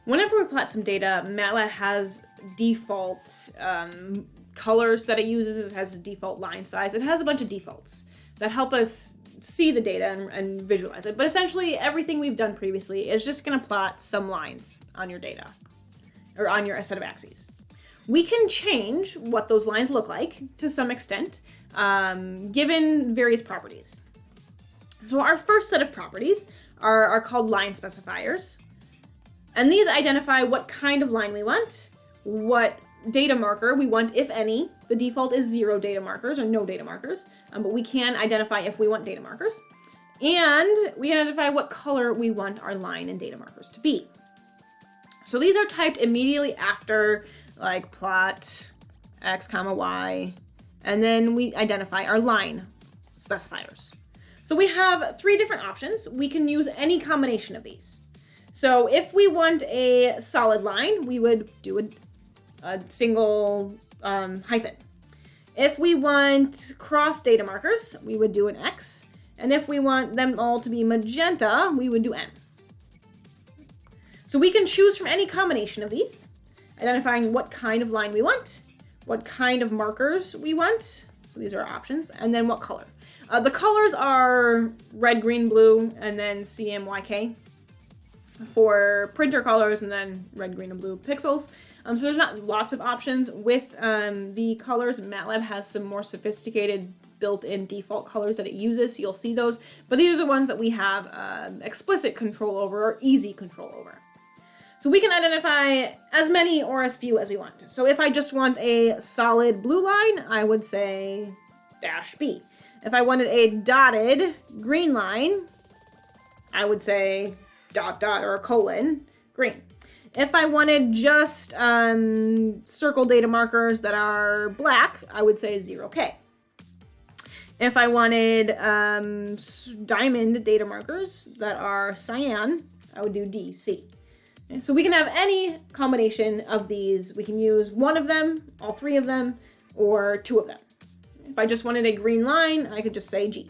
Whenever we plot some data, MATLAB has default colors that it uses. It has a default line size. It has a bunch of defaults that help us see the data and visualize it. But essentially, everything we've done previously is just going to plot some lines on your data or on your set of axes. We can change what those lines look like to some extent, given various properties. So our first set of properties are called line specifiers. And these identify what kind of line we want, what data marker we want, if any. The default is 0 data markers or no data markers, but we can identify if we want data markers. And we identify what color we want our line and data markers to be. So these are typed immediately after, like, plot x comma y, and then we identify our line specifiers. So we have 3 different options. We can use any combination of these. So if we want a solid line, we would do a single hyphen. If we want cross data markers, we would do an X. And if we want them all to be magenta, we would do N. So we can choose from any combination of these, identifying what kind of line we want, what kind of markers we want. So these are our options. And then what color. The colors are red, green, blue, and then CMYK for printer colors, and then red, green, and blue pixels. So there's not lots of options with the colors. MATLAB has some more sophisticated built-in default colors that it uses, so you'll see those. But these are the ones that we have explicit control over or easy control over. So we can identify as many or as few as we want. So if I just want a solid blue line, I would say -B. If I wanted a dotted green line, I would say ... or a colon green. If I wanted just circle data markers that are black, I would say 0K. If I wanted diamond data markers that are cyan, I would do DC. And so we can have any combination of these. We can use one of them, all 3 of them, or 2 of them. If I just wanted a green line, I could just say G.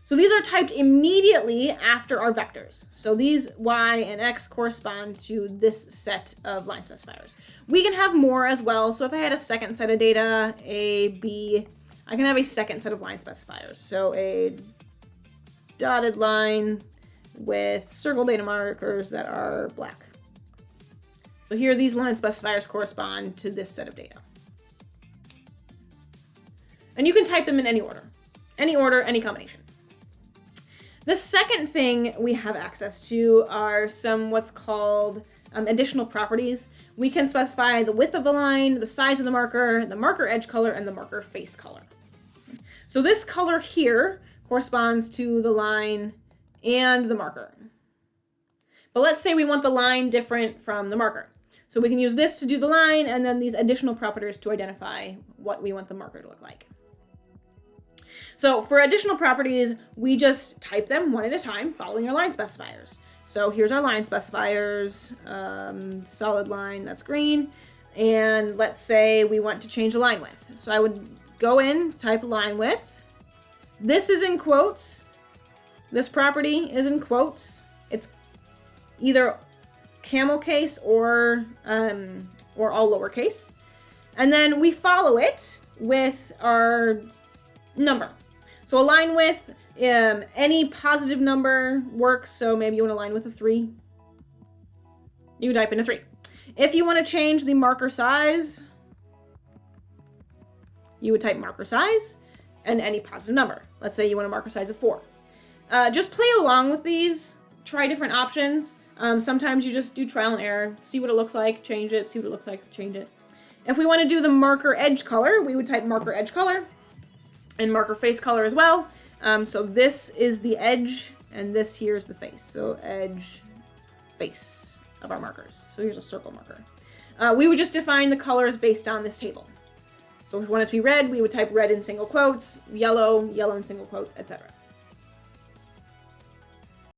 So these are typed immediately after our vectors. So these Y and X correspond to this set of line specifiers. We can have more as well. So if I had a second set of data, A, B, I can have a second set of line specifiers. So a dotted line with circle data markers that are black. So here these line specifiers correspond to this set of data. And you can type them in any order, any combination. The second thing we have access to are some what's called additional properties. We can specify the width of the line, the size of the marker edge color, and the marker face color. So this color here corresponds to the line and the marker. But let's say we want the line different from the marker. So we can use this to do the line, and then these additional properties to identify what we want the marker to look like. So for additional properties, we just type them one at a time, following our line specifiers. So here's our line specifiers, solid line, that's green. And let's say we want to change the line width. So I would go in, type line width. This is in quotes. This property is in quotes. It's either camel case or all lowercase. And then we follow it with our number. So a line width, any positive number works. So maybe you want a line with a 3. You type in a 3. If you want to change the marker size, you would type marker size and any positive number. Let's say you want a marker size of 4. Just play along with these. Try different options. Sometimes you just do trial and error. See what it looks like, change it. See what it looks like, change it. If we want to do the marker edge color, we would type marker edge color. And marker face color as well. So this is the edge, and this here is the face. So edge, face of our markers. So here's a circle marker. We would just define the colors based on this table. So if we want it to be red, we would type red in single quotes, yellow, yellow in single quotes, etc.